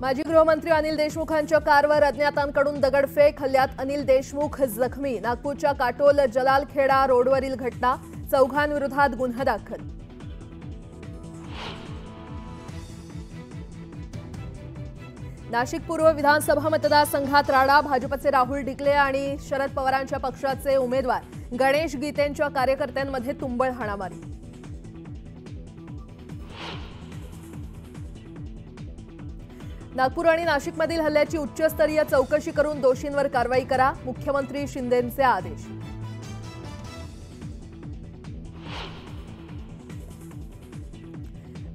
माजी गृहमंत्री अनिल देशमुखांच्या कारवर अज्ञातांकडून दगडफेक हल्ल्यात अनिल देशमुख जखमी। नागपूरच्या काटोल जलालखेडा रोडवरील घटना, चौघांविरोधात गुन्हा दाखल। नाशिक पूर्व विधानसभा मतदारसंघात राडा, भाजपचे राहुल ढिकले आणि शरद पवारांच्या पक्षाचे उमेदवार गणेश गीतेंच्या कार्यकर्त्यांमध्ये तुंबळ हाणामारी। नागपूर आणि नाशिकमधील हल्ल्याची उच्चस्तरीय चौकशी करून दोषींवर कारवाई करा, मुख्यमंत्री शिंदेंचे आदेश।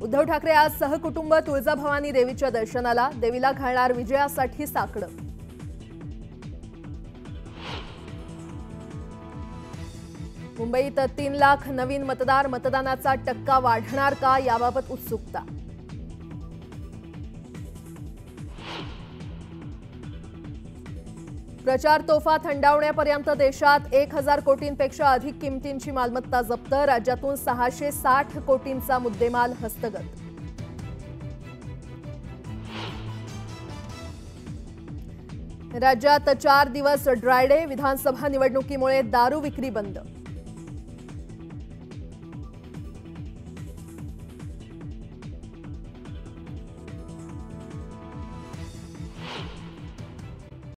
उद्धव ठाकरे आज सहकुटुंब तुळजाभवानी देवीच्या दर्शनाला, देवीला घालणार विजयासाठी साकडं। मुंबईत 3 लाख नवीन मतदार, मतदानाचा टक्का वाढणार का याबाबत उत्सुकता। प्रचार तोफा थंडावण्यापर्यंत देशात 1000 कोटींपेक्षा अधिक किमतींची मालमत्ता जप्त, राज्यातून 660 कोटींचा मुद्देमाल हस्तगत। राज्यात 4 दिवस ड्राय डे, विधानसभा निवडणुकीमुळे दारू विक्री बंद।